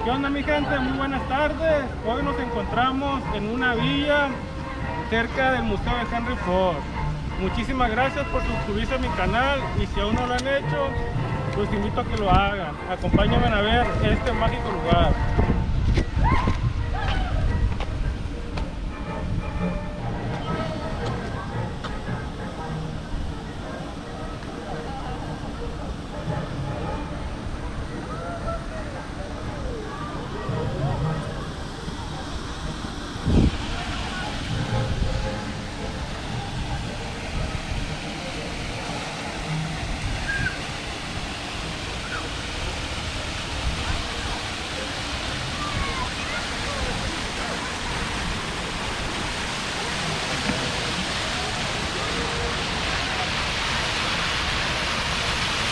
¿Qué onda mi gente? Muy buenas tardes. Hoy nos encontramos en una villa cerca del Museo de Henry Ford. Muchísimas gracias por suscribirse a mi canal y si aún no lo han hecho, los invito a que lo hagan. Acompáñenme a ver este mágico lugar.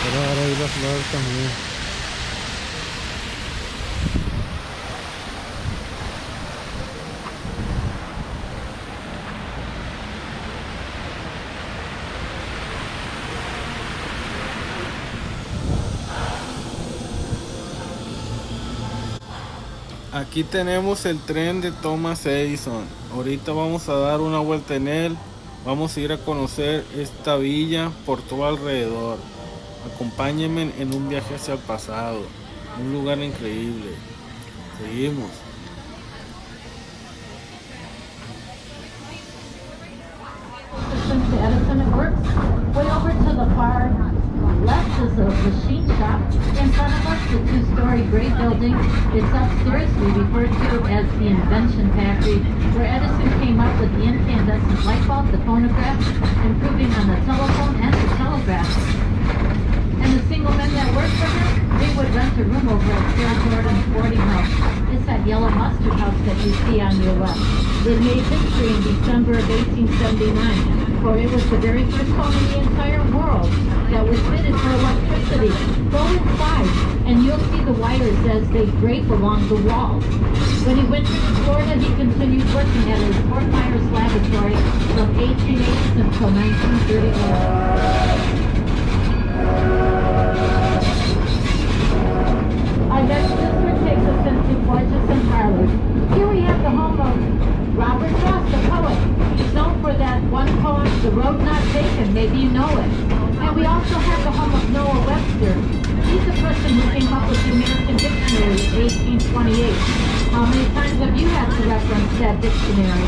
Ahora hay las flores también. Aquí tenemos el tren de Thomas Edison. Ahorita vamos a dar una vuelta en él. Vamos a ir a conocer esta villa por todo alrededor. Acompáñenme en un viaje hacia el pasado, un lugar increíble. Seguimos. To Edison it works. Way over to the far left is a machine shop. In front of us, the two-story gray building. It's upstairs. We refer to it as the Invention Factory, where Edison came up with the incandescent light bulb, the phonograph, improving on the telephone and the telegraph. And the single men that worked for him, they would rent a room over at Sarah Jordan's boarding house. It's that yellow mustard house that you see on your left. It made history in December of 1879, for it was the very first home in the entire world that was fitted for electricity. Go inside, and you'll see the wires as they drape along the walls. When he went to Florida, he continued working at his Fort Myers laboratory from 1880 until 1931. Our next visitor takes us into Gorgeous parlors. Here we have the home of Robert Frost, the poet. He's known for that one poem, The Road Not Taken, maybe you know it. And we also have the home of Noah Webster. He's the person who came up with the American Dictionary in 1828. How many times have you had to reference that dictionary?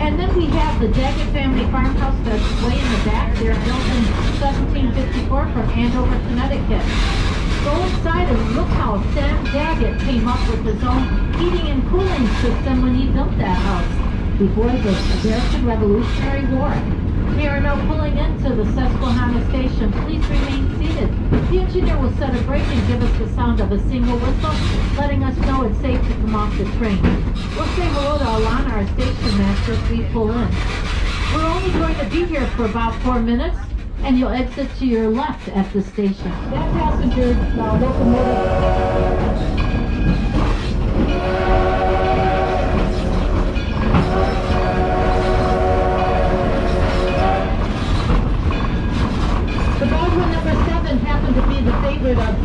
And then we have the Daggett family farmhouse that's way in the back. They're built in 1754 from Andover, Connecticut. Go inside and look how Sam Daggett came up with his own heating and cooling system when he built that house before the American Revolutionary War. We are now pulling into the Susquehanna station. Please remain seated. The engineer will set a brake and give us the sound of a single whistle, letting us know it's safe to come off the train. We'll say hello to Alana, our station master, if we pull in. We're only going to be here for about 4 minutes, and you'll exit to your left at the station. That passenger locomotive. The Baldwin number 7 happened to be the favorite of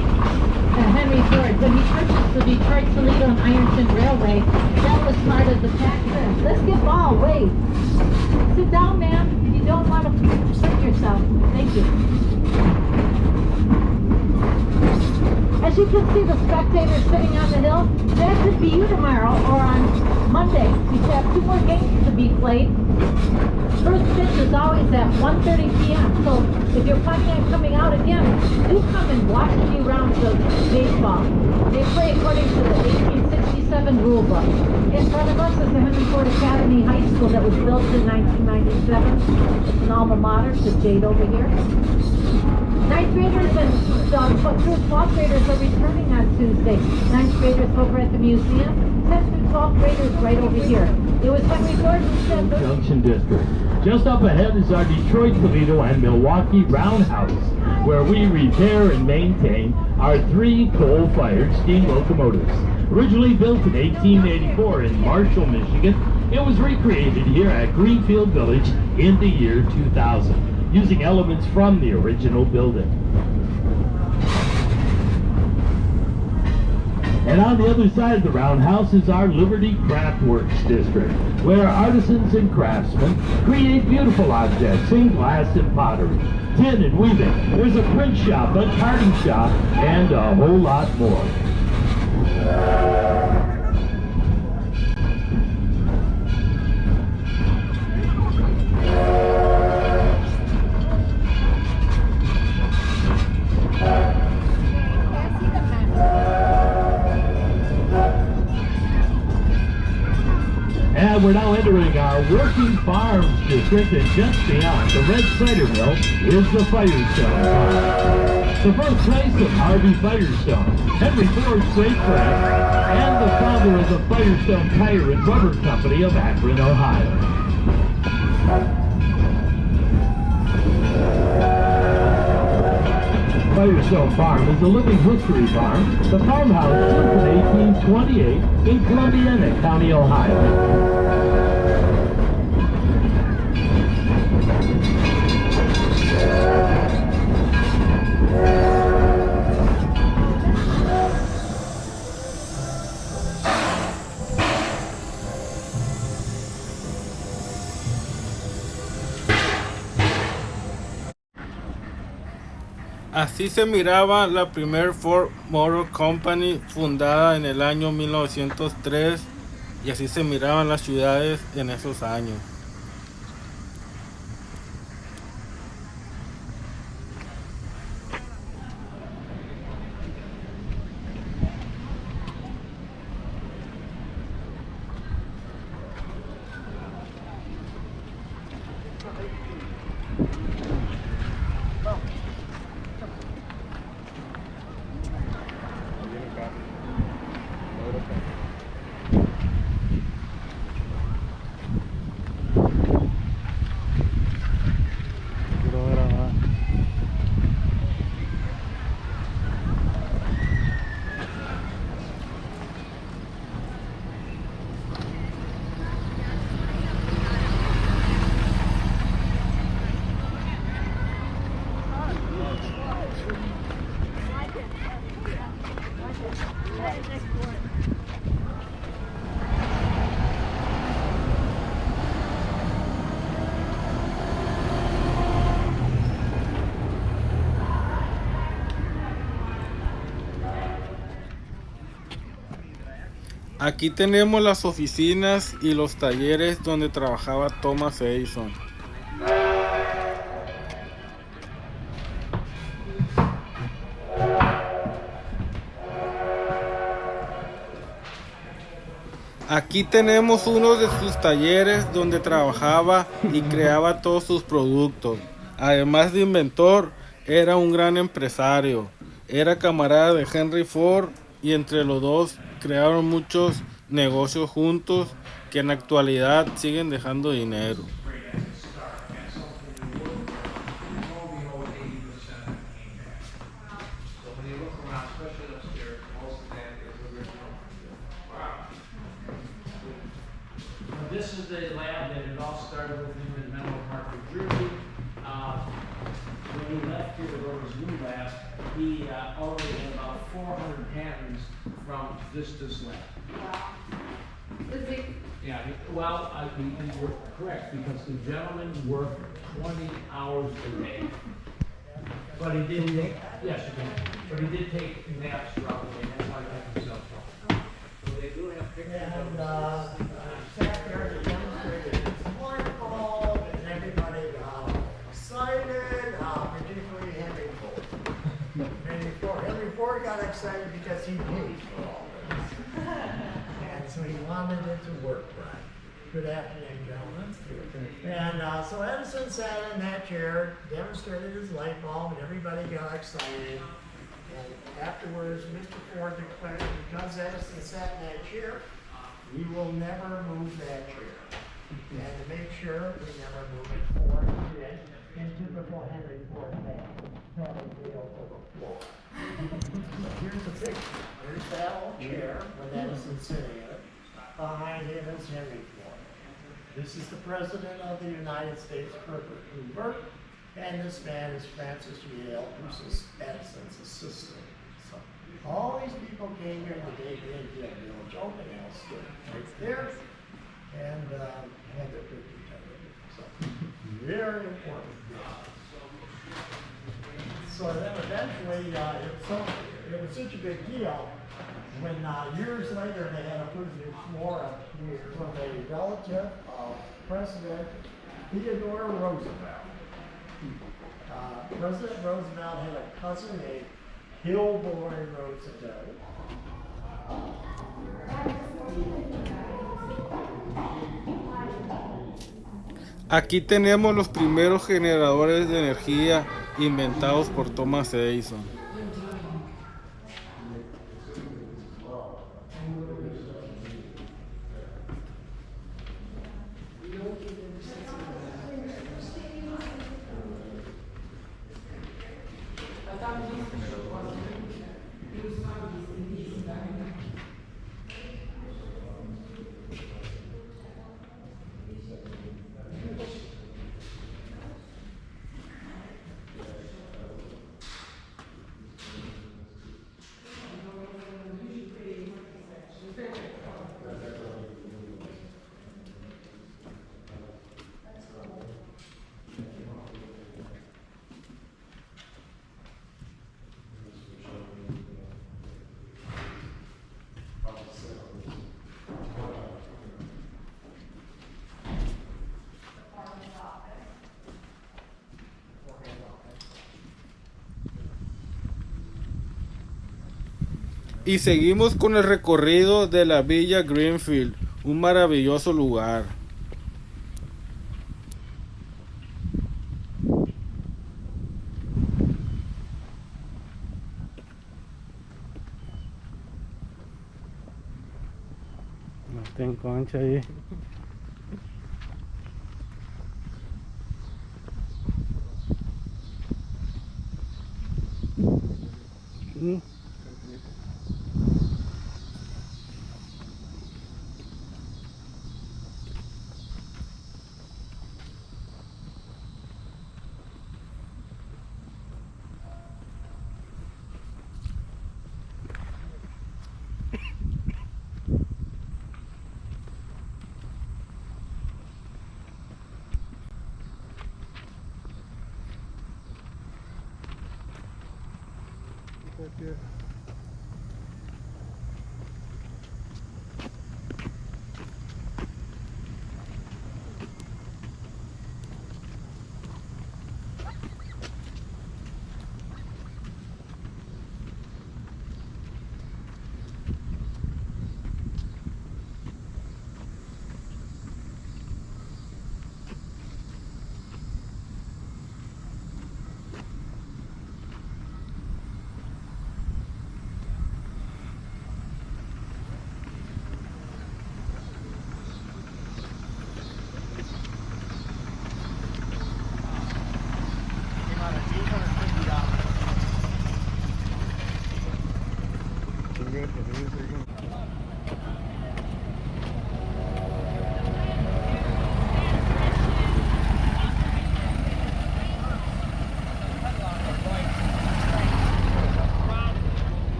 Henry Ford. When he purchased the Detroit-Toledo and Ironton Railway, that was part of the package. Let's get ball, wait. Sit down, ma'am. You don't want to hurt yourself. Thank you. As you can see the spectators sitting on the hill, that could be you tomorrow or on Monday. We have 2 more games to be played. First pitch is always at 1:30 p.m. So if you're planning on coming out again, do come and watch a few rounds of baseball. They play according to the 1867 rule book. In front of us is the Henry Ford Academy High School that was built in 1997. It's an alma mater to Jade over here. 9th graders and 12th graders are returning on Tuesday. 9th graders over at the museum. 10th through 12th graders right over here. It was Henry Ford who said Junction District. Just up ahead is our Detroit, Toledo, and Milwaukee Roundhouse, where we repair and maintain our 3 coal-fired steam locomotives. Originally built in 1884 in Marshall, Michigan, it was recreated here at Greenfield Village in the year 2000, using elements from the original building. And on the other side of the roundhouse is our Liberty Craftworks district, where artisans and craftsmen create beautiful objects in glass and pottery, tin and weaving. There's a print shop, a carding shop, and a whole lot more. And we're now entering our working farms district, and just beyond the red cider mill is the Firestone Farm. The birthplace of Harvey Firestone, Henry Ford's great friend, and the founder of the Firestone Tire and Rubber Company of Akron, Ohio. Firestone Farm is a living history farm. The farmhouse built in 1828 in Columbiana County, Ohio. Así se miraba la primer Ford Motor Company fundada en el año 1903 y así se miraban las ciudades en esos años. Aquí tenemos las oficinas y los talleres donde trabajaba Thomas Edison. Aquí tenemos uno de sus talleres donde trabajaba y creaba todos sus productos. Además de inventor, era un gran empresario. Era camarada de Henry Ford y entre los dos crearon muchos negocios juntos que en la actualidad siguen dejando dinero. This is the lab that it all started with him in Menlo Park, New Jersey. When he left here to go to his new lab, he already had about 400 patents from this lab. Wow. Is it? Yeah, well, you're correct, because the gentleman worked 20 hours a day. But he did take, yes, you can, but he did take naps throughout the day, that's why he kept himself going. So they do have pictures of Sat there to demonstrate it. It's wonderful, and everybody excited, particularly Henry Ford. Henry Ford got excited because he paid for all this. And so he wanted it to work right. Good afternoon, gentlemen. And so Edison sat in that chair, demonstrated his light bulb, and everybody got excited. And afterwards, Mr. Ford declared, because Edison sat in that chair, we will never move that chair. And to make sure we never move it forward into before Henry Ford had a deal for the floor. Here's the picture. There's that old chair with Edison sitting in it. Behind him is Henry Ford. This is the President of the United States, Herbert Hoover. And this man is Francis Yale, who's Edison's assistant. So All these people came here the day Greenfield Village opened house stood right there and had their picture taken. So, very important. So then eventually, it was such a big deal when years later they had to put a new floor up here from a relative of President Theodore Roosevelt. President Roosevelt had a cousin named Hillboy Roosevelt. Aquí tenemos los primeros generadores de energía inventados por Thomas Edison. Y seguimos con el recorrido de la villa Greenfield, un maravilloso lugar. No ten concha ahí.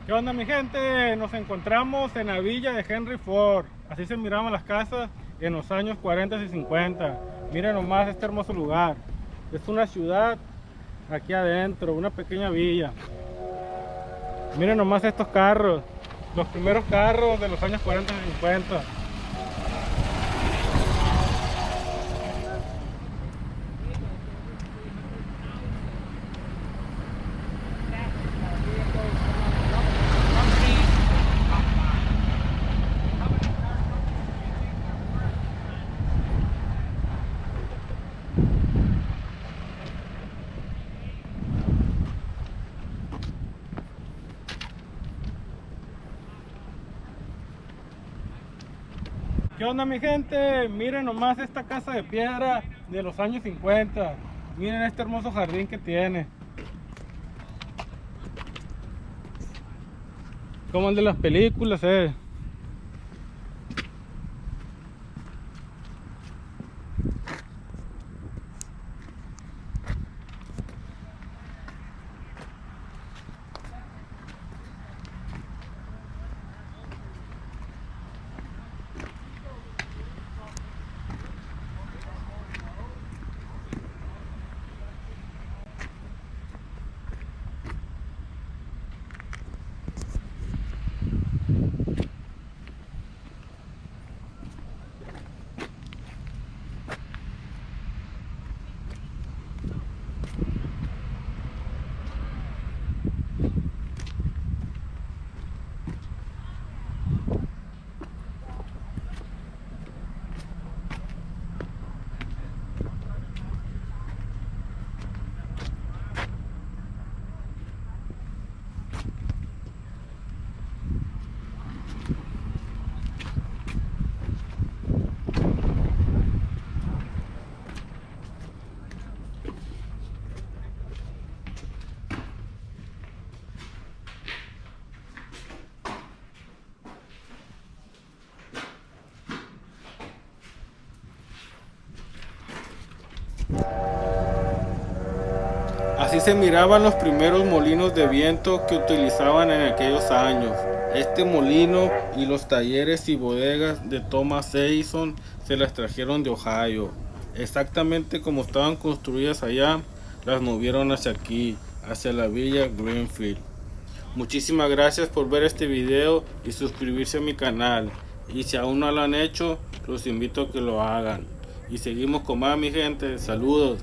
¿Qué onda, mi gente? Nos encontramos en la villa de Henry Ford. Así se miraban las casas en los años 40 y 50. Miren nomás este hermoso lugar. Es una ciudad aquí adentro, una pequeña villa. Miren nomás estos carros, los primeros carros de los años 40 y 50. ¿Qué onda, mi gente? Miren nomás esta casa de piedra de los años 50. Miren este hermoso jardín que tiene. Como el de las películas, Así se miraban los primeros molinos de viento que utilizaban en aquellos años. Este molino y los talleres y bodegas de Thomas Edison se las trajeron de Ohio. Exactamente como estaban construidas allá, las movieron hacia aquí, hacia la villa Greenfield. Muchísimas gracias por ver este video y suscribirse a mi canal. Y si aún no lo han hecho, los invito a que lo hagan. Y seguimos con más, mi gente. Saludos.